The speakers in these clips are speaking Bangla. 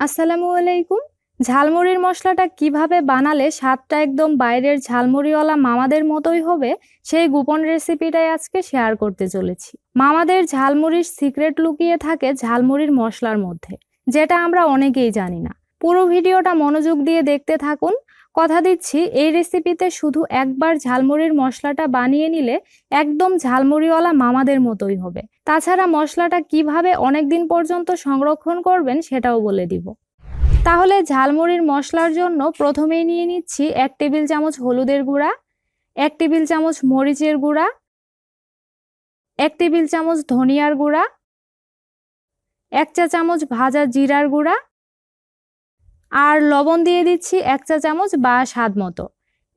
আসসালামু আলাইকুম। ঝালমুড়ির মশলাটা কিভাবে বানালে স্বাদটা একদম বাইরের ঝালমুড়িওয়ালা মামাদের মতোই হবে, সেই গোপন রেসিপিটাই আজকে শেয়ার করতে চলেছি। মামাদের ঝালমুড়ির সিক্রেট লুকিয়ে থাকে ঝালমুড়ির মশলার মধ্যে, যেটা আমরা অনেকেই জানি না। পুরো ভিডিওটা মনোযোগ দিয়ে দেখতে থাকুন। কথা দিচ্ছি, এই রেসিপিতে শুধু একবার ঝালমুড়ির মশলাটা বানিয়ে নিলে একদম ঝালমুড়িওয়ালা মামাদের মতোই হবে। তাছাড়া মশলাটা কিভাবে অনেকদিন পর্যন্ত সংরক্ষণ করবেন সেটাও বলে দিব। তাহলে ঝালমুড়ির মশলার জন্য প্রথমেই নিয়ে নিচ্ছি 1 টেবিল চামচ হলুদের গুঁড়া, 1 টেবিল চামচ মরিচের গুঁড়া, 1 টেবিল চামচ ধনিয়ার গুঁড়া, 1 চা চামচ ভাজা জিরার গুঁড়া, আর লবণ দিয়ে দিচ্ছি 1 চা চামচ বা স্বাদ মতো।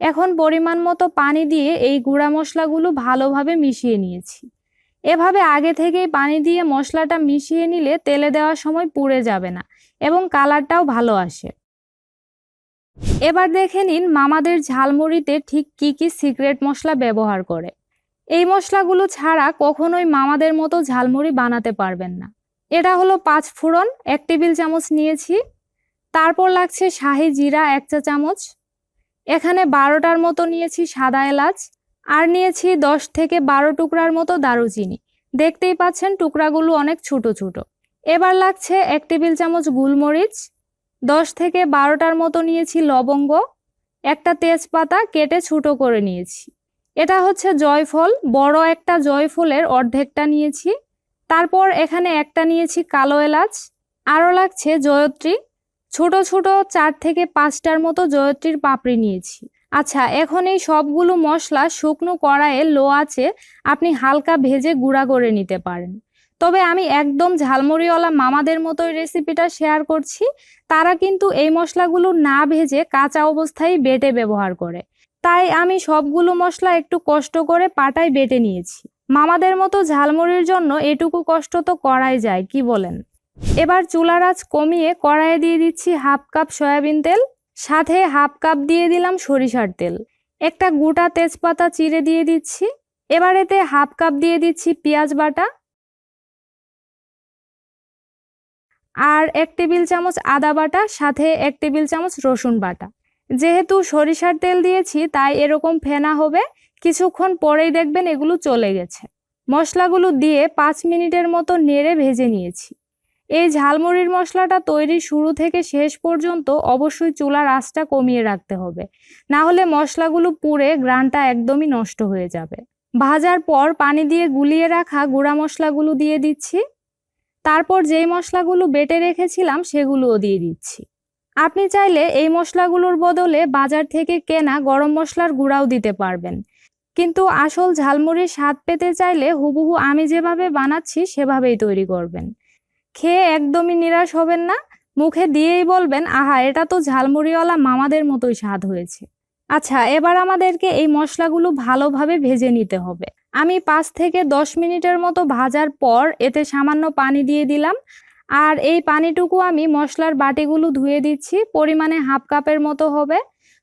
এখন পরিমাণ মতো পানি দিয়ে এই গুঁড়া মশলাগুলো ভালোভাবে মিশিয়ে নিয়েছি। এভাবে আগে থেকেই পানি দিয়ে মশলাটা মিশিয়ে নিলে তেলে দেওয়ার সময় পুড়ে যাবে না এবং কালারটাও ভালো আসে। এবার দেখে নিন মামাদের ঝালমুড়িতে ঠিক কি কি সিক্রেট মশলা ব্যবহার করে। এই মশলাগুলো ছাড়া কখনোই মামাদের মতো ঝালমুড়ি বানাতে পারবেন না। এটা হলো 5 ফোড়ন 1 টেবিল চামচ নিয়েছি। তারপর লাগছে শাহি জিরা 1 চা চামচ। এখানে 12টার মতো নিয়েছি সাদা এলাচ, আর নিয়েছি 10 থেকে 12 টুকরার মতো দারুচিনি। দেখতেই পাচ্ছেন টুকরাগুলো অনেক ছোট ছোট। এবার লাগছে 1 টেবিল চামচ গোলমরিচ, 10 থেকে 12টার মতো নিয়েছি লবঙ্গ, একটা তেজপাতা কেটে ছোট করে নিয়েছি। এটা হচ্ছে জয়ফল, বড় একটা জয়ফলের অর্ধেকটা নিয়েছি। তারপর এখানে একটা নিয়েছি কালো এলাচ, আরও লাগছে জয়ত্রী, ছোট ছোট 4 থেকে 5টার মতো জয়ত্রীর পাপড়ি নিয়েছি। আচ্ছা, এখন এই সবগুলো মশলা শুকনো কড়াইয়ে লো আঁচে আপনি হালকা ভেজে গুঁড়া করে নিতে পারেন। তবে আমি একদম ঝালমুড়িওয়ালা মামাদের মতোই রেসিপিটা শেয়ার করছি। তারা কিন্তু এই মশলাগুলো না ভেজে কাঁচা অবস্থায় বেটে ব্যবহার করে, তাই আমি সবগুলো মশলা একটু কষ্ট করে পাটায় বেটে নিয়েছি। মামাদের মতো ঝালমুড়ির জন্য এটুকু কষ্ট তো করাই যায়, কি বলেন? এবার চুলার আঁচ কমিয়ে কড়াইয়ে দিয়ে দিচ্ছি 1/2 কাপ সয়াবিন তেল, সাথে 1/2 কাপ দিয়ে দিলাম সরিষার তেল। একটা গোটা তেজপাতা চিড়ে দিয়ে দিচ্ছি। এবার এতে 1/2 কাপ দিয়ে দিচ্ছি পেঁয়াজ বাটা, আর 1 টেবিল চামচ আদা বাটা, সাথে 1 টেবিল চামচ রসুন বাটা। যেহেতু সরিষার তেল দিয়েছি তাই এরকম ফেনা হবে, কিছুক্ষণ পরেই দেখবেন এগুলো চলে গেছে। মশলাগুলো দিয়ে 5 মিনিটের মতো নেড়ে ভেজে নিয়েছি। এই ঝালমুড়ির মশলাটা তৈরি শুরু থেকে শেষ পর্যন্ত অবশ্যই চুলার আঁচটা কমিয়ে রাখতে হবে, না হলে মশলাগুলো পুড়ে গ্রানটা একদমই নষ্ট হয়ে যাবে। ভাজার পর পানি দিয়ে গুলিয়ে রাখা গুঁড়া মশলাগুলো দিয়ে দিচ্ছি। তারপর যেই মশলাগুলো বেটে রেখেছিলাম সেগুলোও দিয়ে দিচ্ছি। আপনি চাইলে এই মশলাগুলোর বদলে বাজার থেকে কেনা গরম মশলার গুঁড়াও দিতে পারবেন, কিন্তু আসল ঝালমুড়ির স্বাদ পেতে চাইলে হুবহু আমি যেভাবে বানাচ্ছি সেভাবেই তৈরি করবেন। খেয়ে একদমই নিরাশ হবেন না, মুখে দিয়েই বলবেন, আহা, এটা তো ঝালমুড়িওয়ালা মামাদের মতোই স্বাদ হয়েছে। আচ্ছা, এবার আমাদেরকে এই মশলাগুলো ভালোভাবে ভেজে নিতে হবে। আমি 5 থেকে 10 মিনিটের মতো ভাজার পর এতে সামান্য পানি দিয়ে দিলাম, আর এই পানিটুকু আমি মশলার বাটিগুলো ধুয়ে দিচ্ছি। পরিমাণে 1/2 কাপের মতো হবে।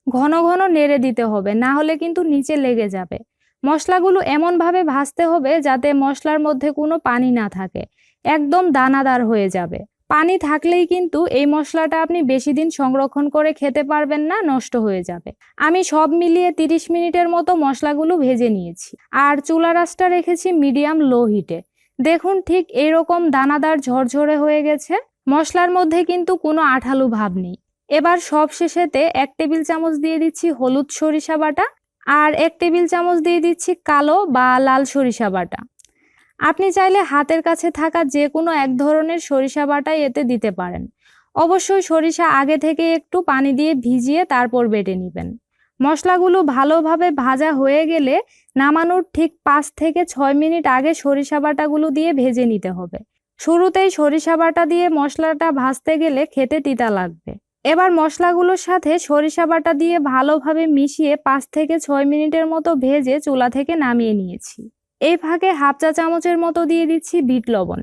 ঘন ঘন নেড়ে দিতে হবে, না হলে কিন্তু নিচে লেগে যাবে। মশলাগুলো এমনভাবে ভাজতে হবে যাতে মশলার মধ্যে কোনো পানি না থাকে, একদম দানাদার হয়ে যাবে। পানি থাকলেই কিন্তু এই মশলাটা আপনি বেশি দিন সংরক্ষণ করে খেতে পারবেন না, নষ্ট হয়ে যাবে। আমি সব মিলিয়ে 30 মিনিটের মতো মশলাগুলো ভেজে নিয়েছি, আর চুলার আঁচটা রেখেছি মিডিয়াম লো হিটে। দেখুন, ঠিক এরকম দানাদার ঝরঝরে হয়ে গেছে। মশলার মধ্যে কিন্তু কোনো আঠালো ভাব নেই। এবার সব শেষেতে 1 টেবিল চামচ দিয়ে দিচ্ছি হলুদ সরিষা বাটা, আর 1 টেবিল চামচ দিয়ে দিচ্ছি কালো বা লাল সরিষা বাটা। আপনি চাইলে হাতের কাছে থাকা যে কোনো এক ধরনের সরিষা বাটাই এতে দিতে পারেন। অবশ্যই সরিষা আগে থেকে একটু পানি দিয়ে ভিজিয়ে তারপর বেটে নেবেন। মশলাগুলো ভালোভাবে ভাজা হয়ে গেলে নামানোর ঠিক 5 থেকে 6 মিনিট আগে সরিষা বাটাগুলো দিয়ে ভেজে নিতে হবে। শুরুতেই সরিষা বাটা দিয়ে মশলাটা ভাজতে গেলে খেতে তিতা লাগবে। এবার মশলাগুলোর সাথে সরিষা বাটা দিয়ে ভালোভাবে মিশিয়ে 5 থেকে 6 মিনিটের মতো ভেজে চুলা থেকে নামিয়ে নিয়েছি। এই ফাঁকে 1/2 চা চামচের মতো দিয়ে দিচ্ছি বিট লবণ।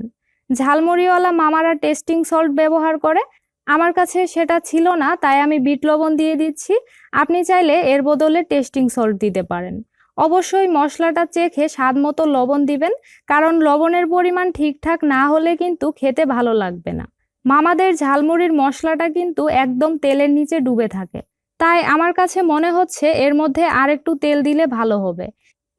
ঝালমুড়িওয়ালা মামারা টেস্টিং সল্ট ব্যবহার করে, আমার কাছে সেটা ছিল না, তাই আমি বিট লবণ দিয়ে দিচ্ছি। আপনি চাইলে এর বদলে টেস্টিং সল্ট দিতে পারেন। অবশ্যই মশলাটা চেখে স্বাদ মতো লবণ দিবেন, কারণ লবণের পরিমাণ ঠিকঠাক না হলে কিন্তু খেতে ভালো লাগবে না। মামাদের ঝালমুড়ির মশলাটা কিন্তু একদম তেলের নিচে ডুবে থাকে, তাই আমার কাছে মনে হচ্ছে এর মধ্যে আরেকটু তেল দিলে ভালো হবে।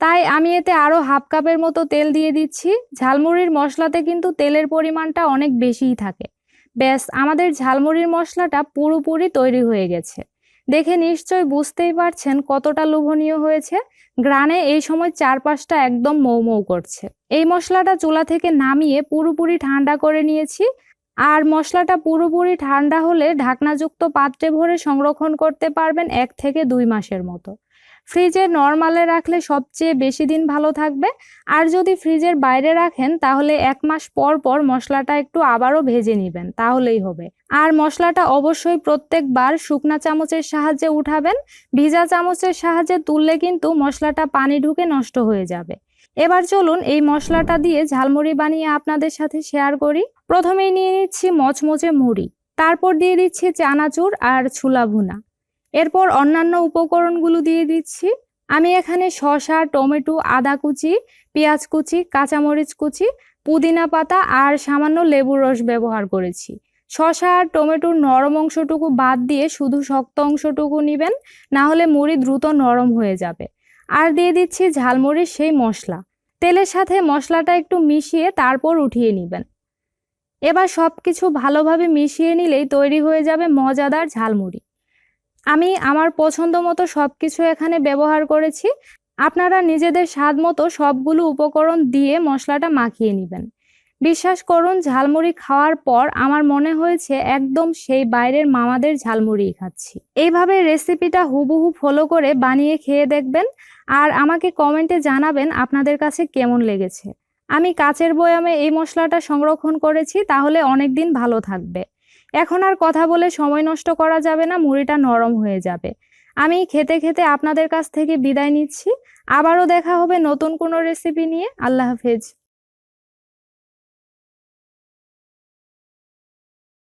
তাই আমি এতে আরো হাফ কাপের মতো তেল দিয়ে দিচ্ছি। ঝালমুড়ির মশলাতে কিন্তু তেলের পরিমাণটা অনেক বেশিই থাকে। ব্যাস, আমাদের ঝালমুড়ির মশলাটা পুরোপুরি তৈরি হয়ে গেছে। দেখে নিশ্চয়ই বুঝতেই পারছেন কতটা লোভনীয় হয়েছে। গ্রানে এই সময় চারপাশটা একদম মৌ মৌ করছে। এই মশলাটা চুলা থেকে নামিয়ে পুরোপুরি ঠান্ডা করে নিয়েছি। আর মশলাটা পুরোপুরি ঠান্ডা হলে ঢাকনাযুক্ত পাত্রে ভরে সংরক্ষণ করতে পারবেন 1 থেকে 2 মাসের মতো। ফ্রিজে নরমালে রাখলে সবচেয়ে বেশি দিন ভালো থাকবে। আর যদি ফ্রিজের বাইরে রাখেন তাহলে 1 মাস পর পর মশলাটা একটু আবারও ভেজে নেবেন, তাহলেই হবে। আর মশলাটা অবশ্যই প্রত্যেকবার শুকনা চামচের সাহায্যে উঠাবেন। ভিজা চামচের সাহায্যে তুললে কিন্তু মশলাটা পানি ঢুকে নষ্ট হয়ে যাবে। এবার চলুন এই মশলাটা দিয়ে ঝালমুড়ি বানিয়ে আপনাদের সাথে শেয়ার করি। প্রথমেই নিয়ে নিচ্ছি মচমচে মুড়ি, তারপর দিয়ে দিচ্ছি চানাচুর আর ছোলা ভুনা। এরপর অন্যান্য উপকরণগুলো দিয়ে দিচ্ছি। আমি এখানে শসা, টমেটো, আদা কুচি, পেঁয়াজ কুচি, কাঁচামরিচ কুচি, পুদিনা পাতা আর সামান্য লেবুর রস ব্যবহার করেছি। শসা আর টমেটোর নরম অংশটুকু বাদ দিয়ে শুধু শক্ত অংশটুকু নেবেন, না হলে মুড়ি দ্রুত নরম হয়ে যাবে। আর দিয়ে দিচ্ছি ঝালমুড়ির সেই মশলা। তেলের সাথে মশলাটা একটু মিশিয়ে তারপর উঠিয়ে নেবেন। এবার সবকিছু ভালোভাবে মিশিয়ে নিলেই তৈরি হয়ে যাবে মজাদার ঝালমুড়ি। আমি আমার পছন্দ মতো সবকিছু এখানে ব্যবহার করেছি। আপনারা নিজেদের স্বাদ মতো সবগুলো উপকরণ দিয়ে মশলাটা মাখিয়ে নেবেন। বিশ্বাস করুন, ঝালমুড়ি খাওয়ার পর আমার মনে হয়েছে একদম সেই বাইরের মামাদের ঝালমুড়ি খাচ্ছি। এইভাবে রেসিপিটা হুবহু ফলো করে বানিয়ে খেয়ে দেখবেন আর আমাকে কমেন্টে জানাবেন আপনাদের কাছে কেমন লেগেছে। আমি কাচের বয়ামে এই মশলাটা সংরক্ষণ করেছি, তাহলে অনেক দিন ভালো থাকবে। এখন আর কথা বলে সময় নষ্ট করা যাবে না, মুড়িটা নরম হয়ে যাবে। আমি খেতে খেতে আপনাদের কাছ থেকে বিদায় নিচ্ছি। আবারও দেখা হবে নতুন কোনো রেসিপি নিয়ে। আল্লাহ হাফেজ।